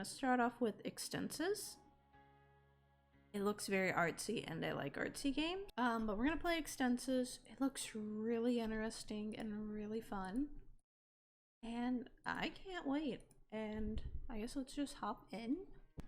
Let's start off with Extensis. It looks very artsy and I like artsy games. But we're gonna play Extensis. It looks really interesting and really fun. And I can't wait. And I guess let's just hop in.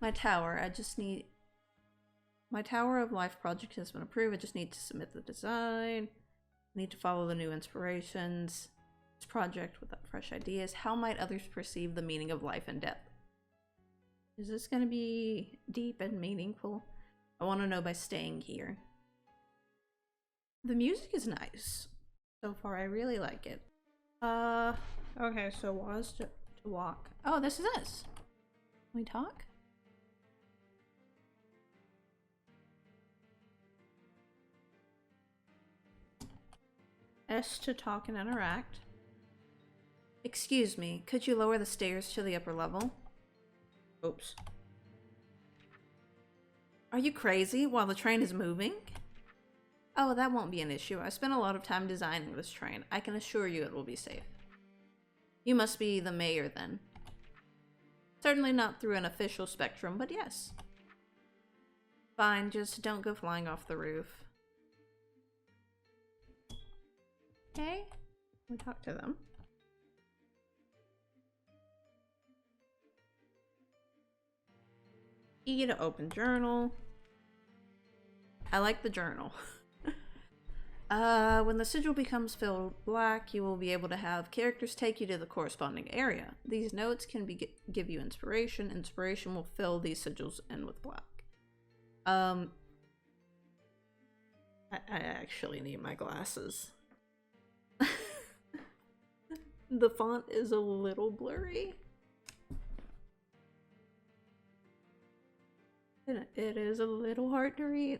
My tower, my Tower of Life project has been approved. I just need to submit the design. I need to follow the new inspirations. This project without fresh ideas. How might others perceive the meaning of life and death? Is this gonna be deep and meaningful? I want to know by staying here. The music is nice. So far, I really like it. Okay, so was to walk. Oh, this is us. Can we talk? S to talk and interact. Excuse me, could you lower the stairs to the upper level? Oops. Are you crazy while the train is moving? Oh, that won't be an issue. I spent a lot of time designing this train. I can assure you it will be safe. You must be the mayor then. Certainly not through an official spectrum, but yes. Fine, just don't go flying off the roof. Okay, we talk to them. E to open journal. I like the journal. When the sigil becomes filled black, you will be able to have characters take you to the corresponding area. These notes can give you inspiration. Inspiration will fill these sigils in with black. I actually need my glasses. The font is a little blurry. It is a little hard to read,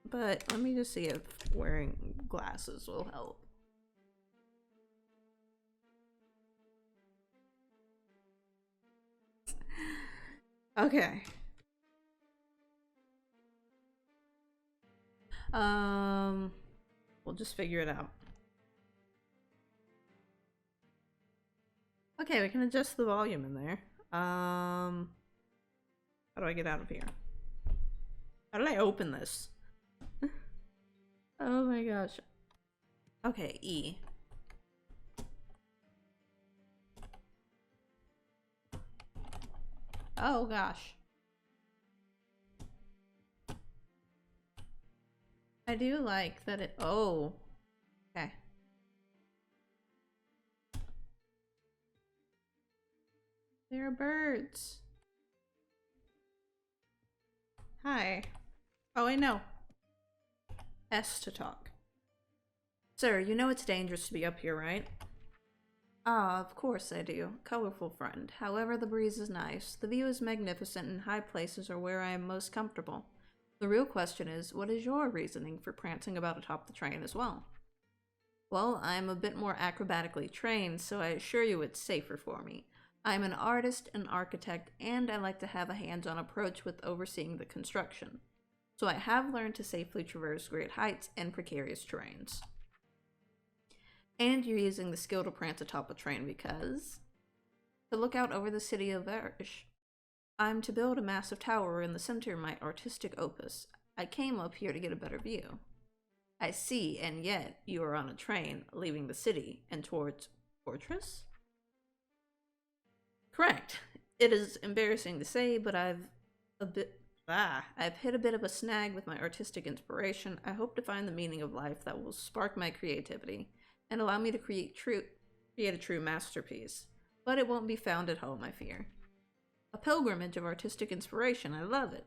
but let me just see if wearing glasses will help. Okay. We'll just figure it out. Okay, we can adjust the volume in there. How do I get out of here? How did I open this? Oh my gosh. Okay, E. Oh gosh. I do like that it— oh. Okay. There are birds. Hi. Oh, I know. S to talk. Sir, you know it's dangerous to be up here, right? Ah, of course I do. Colorful friend. However, the breeze is nice. The view is magnificent and high places are where I am most comfortable. The real question is, what is your reasoning for prancing about atop the train as well? Well, I am a bit more acrobatically trained, so I assure you it's safer for me. I am an artist, an architect, and I like to have a hands-on approach with overseeing the construction. So I have learned to safely traverse great heights and precarious terrains. And you're using the skill to prance atop a train because— to look out over the city of Verish. I'm to build a massive tower in the center of my artistic opus. I came up here to get a better view. I see, and yet you are on a train leaving the city and towards Fortress? Correct. It is embarrassing to say, but I've hit a bit of a snag with my artistic inspiration. I hope to find the meaning of life that will spark my creativity and allow me to create a true masterpiece. But it won't be found at home, I fear. A pilgrimage of artistic inspiration. I love it.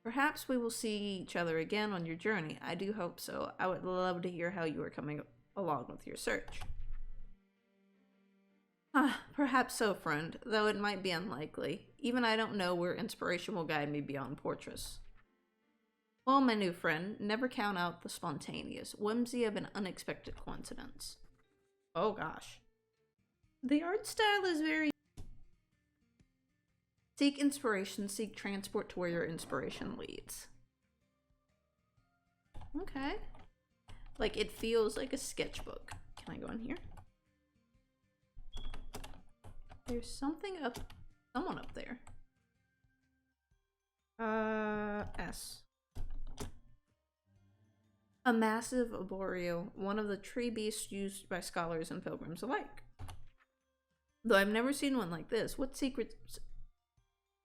Perhaps we will see each other again on your journey. I do hope so. I would love to hear how you are coming along with your search. Perhaps so, friend, though it might be unlikely. Even I don't know where inspiration will guide me beyond Fortress. Well, my new friend, never count out the spontaneous whimsy of an unexpected coincidence. Oh gosh. The art style is very— seek inspiration, seek transport to where your inspiration leads. Okay. Like, it feels like a sketchbook. Can I go in here? There's someone up there. S. A massive arboreal, one of the tree beasts used by scholars and pilgrims alike. Though I've never seen one like this, what secrets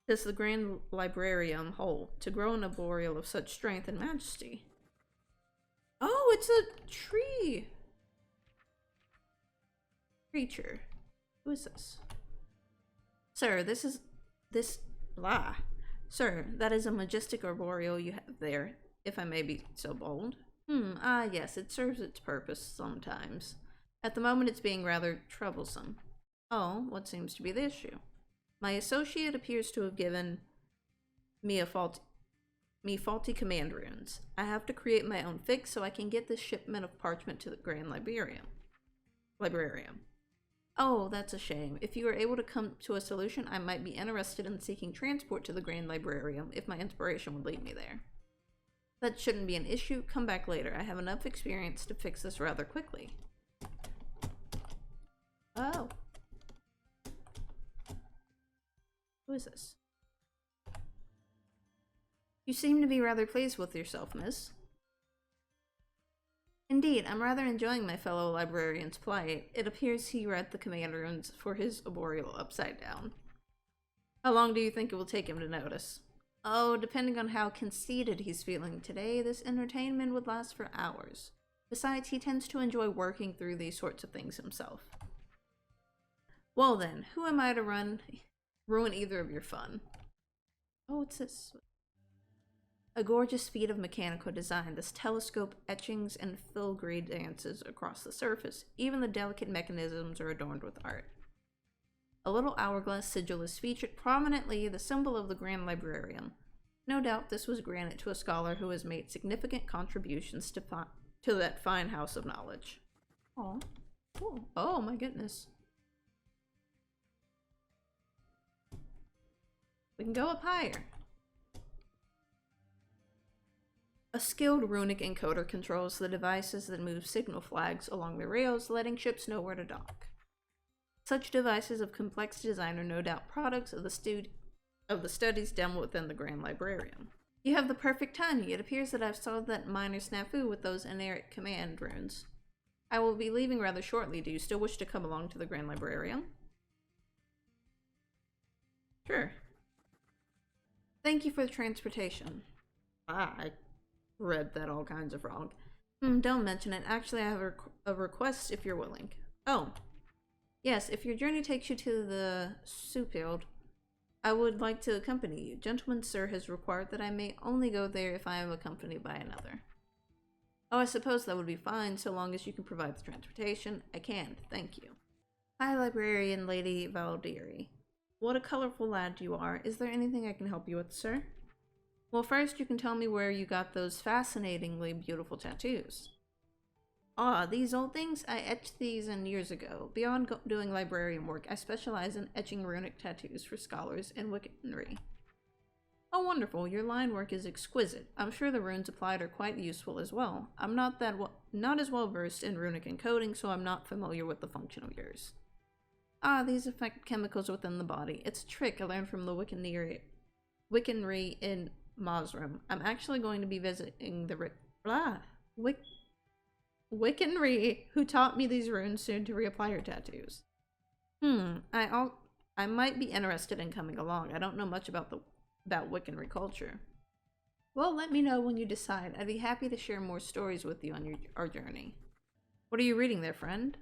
does the Grand Librarium hold to grow an arboreal of such strength and majesty? Oh, it's a tree creature. Who is this? Sir, Sir, that is a majestic arboreal you have there, if I may be so bold. Yes, it serves its purpose sometimes. At the moment it's being rather troublesome. Oh, what seems to be the issue? My associate appears to have given me faulty command runes. I have to create my own fix so I can get this shipment of parchment to the Grand Librarium. Oh, that's a shame. If you are able to come to a solution, I might be interested in seeking transport to the Grand Librarium if my inspiration would lead me there. That shouldn't be an issue. Come back later. I have enough experience to fix this rather quickly. Oh. Who is this? You seem to be rather pleased with yourself, miss. Indeed, I'm rather enjoying my fellow librarian's plight. It appears he read the command runes for his arboreal upside down. How long do you think it will take him to notice? Oh, depending on how conceited he's feeling today, this entertainment would last for hours. Besides, he tends to enjoy working through these sorts of things himself. Well then, who am I to ruin either of your fun? Oh, what's this? A gorgeous feat of mechanical design, this telescope etchings and filigree dances across the surface. Even the delicate mechanisms are adorned with art. A little hourglass sigil is featured prominently, the symbol of the Grand Librarium. No doubt this was granted to a scholar who has made significant contributions to that fine house of knowledge. Oh, cool. Oh my goodness. We can go up higher. A skilled runic encoder controls the devices that move signal flags along the rails, letting ships know where to dock. Such devices of complex design are no doubt products of the studies done within the Grand Librarium. You have the perfect timing. It appears that I've solved that minor snafu with those inerrant command runes. I will be leaving rather shortly. Do you still wish to come along to the Grand Librarium? Sure. Thank you for the transportation. I read that all kinds of wrong. Don't mention it. Actually, I have a request if you're willing. Oh. Yes, if your journey takes you to the soup field, I would like to accompany you. Gentleman Sir has required that I may only go there if I am accompanied by another. Oh, I suppose that would be fine, so long as you can provide the transportation. I can, thank you. Hi, Librarian Lady Valdieri. What a colorful lad you are. Is there anything I can help you with, sir? Well, first you can tell me where you got those fascinatingly beautiful tattoos. Ah, these old things? I etched these in years ago. Beyond doing librarian work, I specialize in etching runic tattoos for scholars and wiccanry. Oh, wonderful. Your line work is exquisite. I'm sure the runes applied are quite useful as well. I'm not as well versed in runic encoding, so I'm not familiar with the function of yours. Ah, these affect chemicals within the body. It's a trick I learned from the wiccanry in Mosram. I'm actually going to be visiting the wiccanry who taught me these runes soon to reapply your tattoos. I might be interested in coming along. I don't know much about wiccanry culture. Well, let me know when you decide. I'd be happy to share more stories with you on our journey. What are you reading there, friend?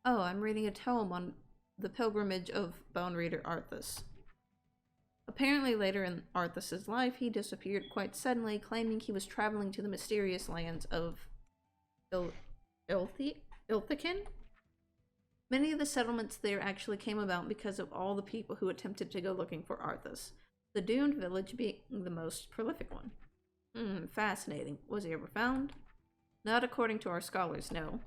Oh, I'm reading a tome on the pilgrimage of Bone Reader Arthas. Apparently later in Arthas's life, he disappeared quite suddenly, claiming he was traveling to the mysterious lands of Ilthican? Many of the settlements there actually came about because of all the people who attempted to go looking for Arthas, the doomed village being the most prolific one. Fascinating. Was he ever found? Not according to our scholars, no.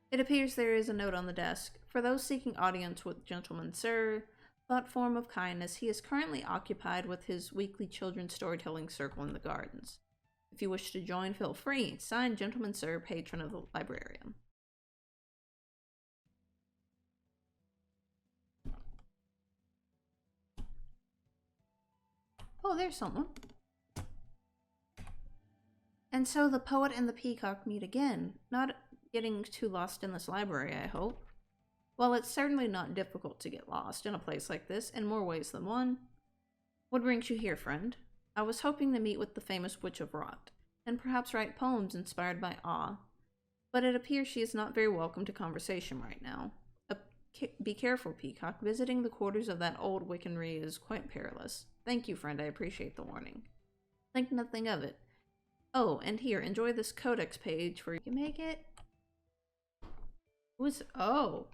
It appears there is a note on the desk. For those seeking audience with Gentleman Sir, thought form of kindness, he is currently occupied with his weekly children's storytelling circle in the gardens. If you wish to join, feel free. Signed, Gentleman Sir, patron of the librarium. Oh, there's someone. And so the poet and the peacock meet again, not getting too lost in this library, I hope. Well, it's certainly not difficult to get lost in a place like this, in more ways than one. What brings you here, friend? I was hoping to meet with the famous Witch of Rot, and perhaps write poems inspired by awe. But it appears she is not very welcome to conversation right now. Be careful, Peacock. Visiting the quarters of that old Wiccanry is quite perilous. Thank you, friend. I appreciate the warning. Think nothing of it. Oh, and here, enjoy this codex page for you can make it. Oh.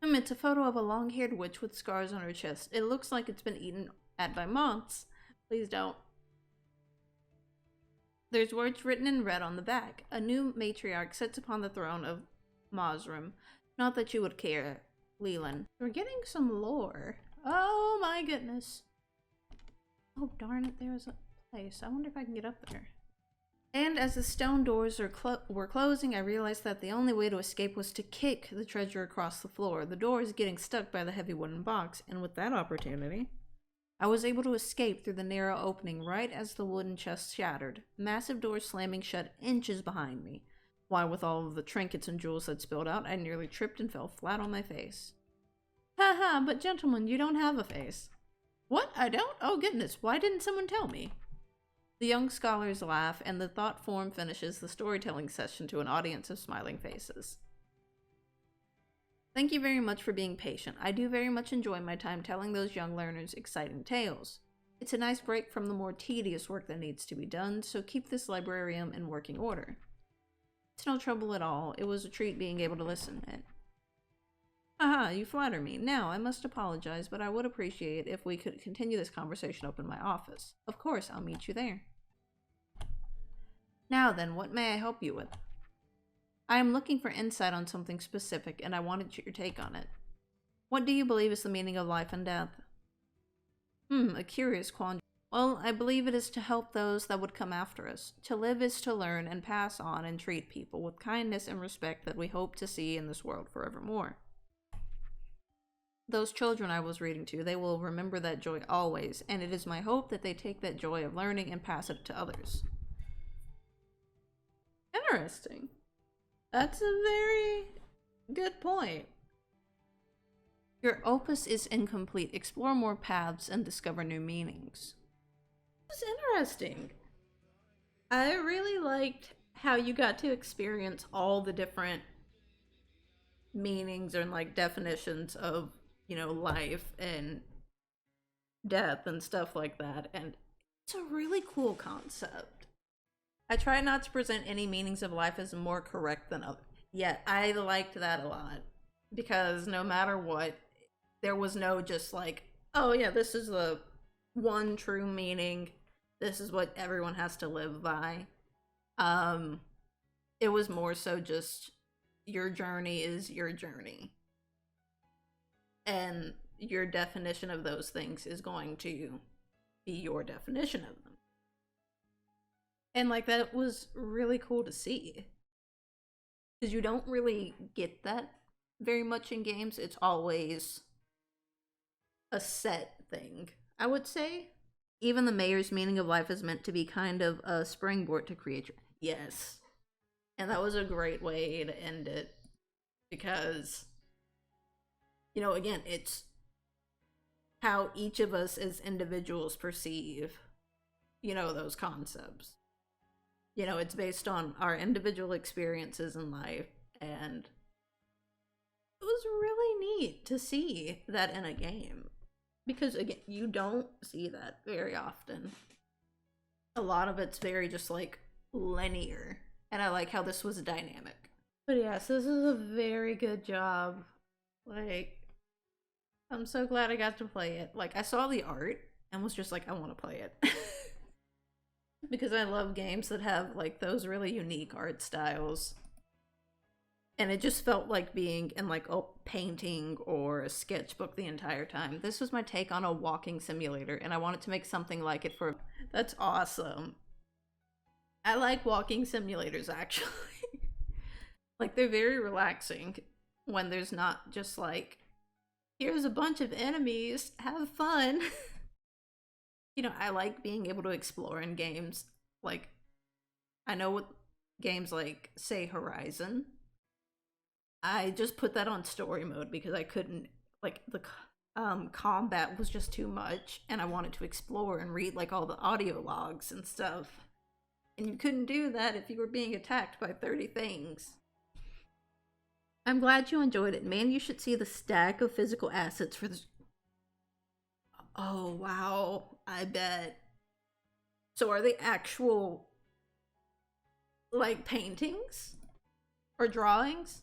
It's a photo of a long-haired witch with scars on her chest. It looks like it's been eaten at by moths. Please don't. There's words written in red on the back. A new matriarch sits upon the throne of Mazrim. Not that you would care, Leland. We're getting some lore. Oh my goodness. Oh darn it, there's a place. I wonder if I can get up there. And as the stone doors were closing, I realized that the only way to escape was to kick the treasure across the floor. The door is getting stuck by the heavy wooden box, and with that opportunity, I was able to escape through the narrow opening right as the wooden chest shattered, massive doors slamming shut inches behind me. Why, with all of the trinkets and jewels that spilled out, I nearly tripped and fell flat on my face. Haha, but gentlemen, you don't have a face. What? I don't? Oh goodness, why didn't someone tell me? The young scholars laugh, and the thought form finishes the storytelling session to an audience of smiling faces. Thank you very much for being patient. I do very much enjoy my time telling those young learners exciting tales. It's a nice break from the more tedious work that needs to be done, so keep this librarium in working order. It's no trouble at all. It was a treat being able to listen. Aha, you flatter me. Now, I must apologize, but I would appreciate if we could continue this conversation up in my office. Of course, I'll meet you there. Now then, what may I help you with? I am looking for insight on something specific, and I wanted your take on it. What do you believe is the meaning of life and death? A curious quandary. Well, I believe it is to help those that would come after us. To live is to learn and pass on and treat people with kindness and respect that we hope to see in this world forevermore. Those children I was reading to, they will remember that joy always, and it is my hope that they take that joy of learning and pass it to others. Interesting. That's a very good point. Your opus is incomplete. Explore more paths and discover new meanings. This is interesting. I really liked how you got to experience all the different meanings and like definitions of, you know, life and death and stuff like that. And it's a really cool concept. I try not to present any meanings of life as more correct than others. Yet I liked that a lot, because no matter what, there was no just like, oh yeah, this is the one true meaning, this is what everyone has to live by. It was more so just your journey is your journey, and your definition of those things is going to be your definition of them. And like, that was really cool to see, because you don't really get that very much in games. It's always a set thing, I would say. Even the mayor's meaning of life is meant to be kind of a springboard to create your... Yes. And that was a great way to end it, because, you know, again, it's how each of us as individuals perceive, you know, those concepts. You know, it's based on our individual experiences in life, and it was really neat to see that in a game. Because, again, you don't see that very often. A lot of it's very just, like, linear. And I like how this was dynamic. But yes, this is a very good job. Like, I'm so glad I got to play it. Like, I saw the art and was just like, I want to play it. Because I love games that have, like, those really unique art styles. And it just felt like being in, like, a painting or a sketchbook the entire time. This was my take on a walking simulator, and I wanted to make something like it for... That's awesome. I like walking simulators, actually. Like, they're very relaxing when there's not just, like, here's a bunch of enemies, have fun. You know, I like being able to explore in games. Like, I know with games like, say, Horizon, I just put that on story mode because I couldn't, like, the combat was just too much, and I wanted to explore and read, like, all the audio logs and stuff. And you couldn't do that if you were being attacked by 30 things. I'm glad you enjoyed it. Man, you should see the stack of physical assets for this. Oh, wow. I bet. So are they actual, like, paintings? Or drawings?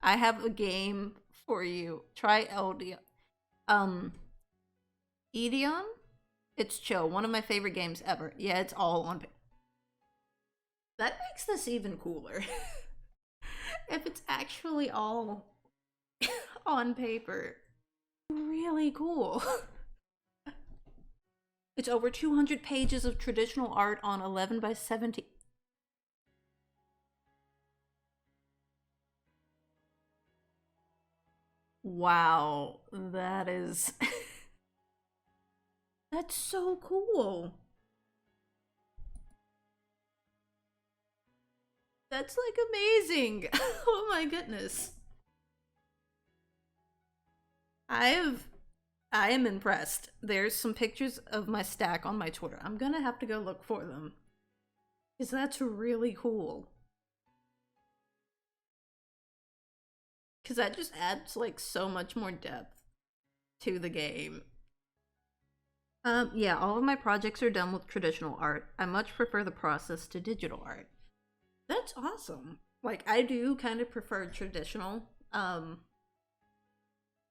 I have a game for you. Try Edeon? It's chill. One of my favorite games ever. Yeah, it's all on paper. That makes this even cooler. If it's actually all on paper. Really cool. It's over 200 pages of traditional art on 11 by 17. Wow, that is... That's so cool. That's like amazing. Oh my goodness. I am impressed. There's some pictures of my stack on my Twitter. I'm gonna have to go look for them. Because that's really cool. Because that just adds like so much more depth to the game. Yeah, all of my projects are done with traditional art. I much prefer the process to digital art. That's awesome. Like, I do kind of prefer traditional to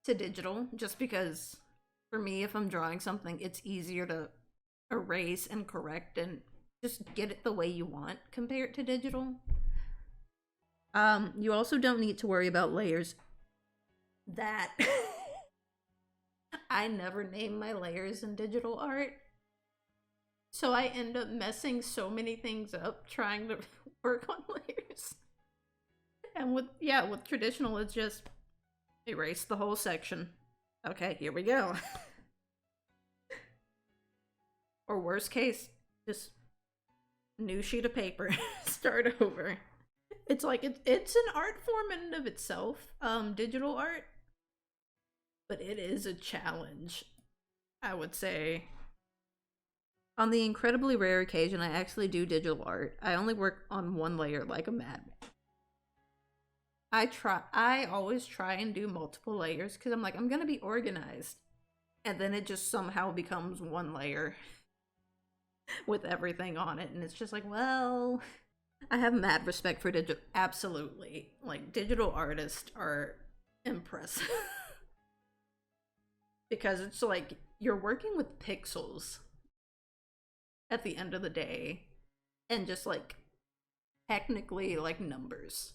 digital, just because for me, if I'm drawing something, it's easier to erase and correct and just get it the way you want compared to digital. You also don't need to worry about layers. That I never name my layers in digital art. So I end up messing so many things up trying to work on layers. And with traditional, it's just erase the whole section. Okay, here we go. Or worst case, just new sheet of paper. Start over. It's like it's an art form in and of itself, digital art. But it is a challenge, I would say. On the incredibly rare occasion I actually do digital art, I only work on one layer like a madman. I always try and do multiple layers because I'm like, I'm gonna be organized. And then it just somehow becomes one layer with everything on it. And it's just like, well, I have mad respect for digital. Absolutely. Like, digital artists are impressive. Because it's like, you're working with pixels at the end of the day. And just like, technically like numbers.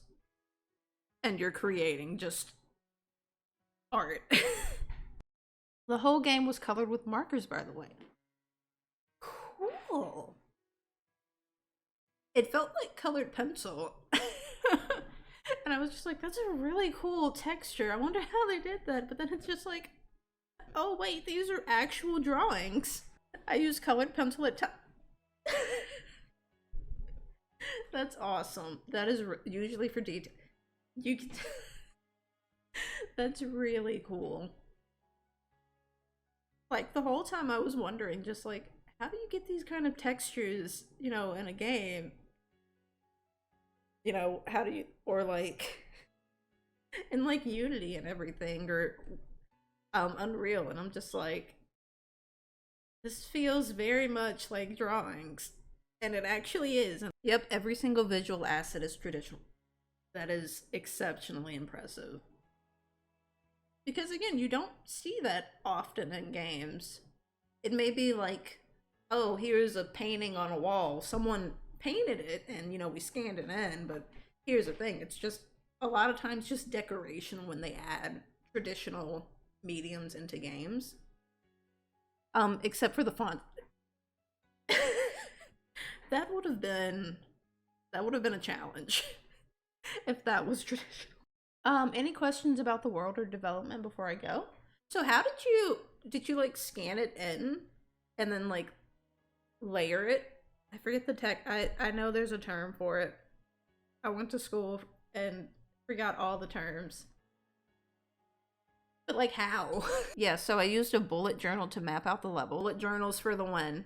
And you're creating just art. The whole game was colored with markers, by the way. Cool. It felt like colored pencil. And I was just like, that's a really cool texture. I wonder how they did that. But then it's just like, oh wait, these are actual drawings. I use colored pencil at time. That's awesome. That is usually for detail. You can That's really cool. Like, the whole time I was wondering, just like, how do you get these kind of textures, you know, in a game? You know, how do you, or like, in like Unity and everything, or Unreal, and I'm just like, this feels very much like drawings. And it actually is. Yep, every single visual asset is traditional. That is exceptionally impressive. Because again, you don't see that often in games. It may be like, oh, here's a painting on a wall. Someone painted it and, you know, we scanned it in, but here's the thing. It's just, a lot of times, just decoration when they add traditional mediums into games. Except for the font. That would have been a challenge if that was traditional. Any questions about the world or development before I go? So how did you like scan it in and then like layer it? I forget the tech. I know there's a term for it. I went to school and forgot all the terms. But like how? Yeah, so I used a bullet journal to map out the level. Bullet journals for the win.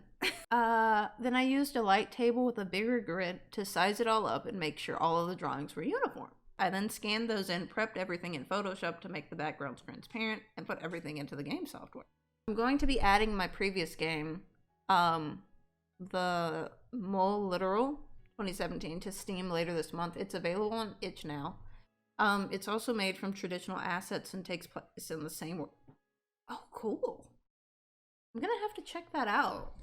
Then I used a light table with a bigger grid to size it all up and make sure all of the drawings were uniform. I then scanned those in, prepped everything in Photoshop to make the backgrounds transparent, and put everything into the game software. I'm going to be adding my previous game, the Mole Literal 2017, to Steam later this month. It's available on itch now. It's also made from traditional assets and takes place in the same world. Oh, cool. I'm gonna have to check that out.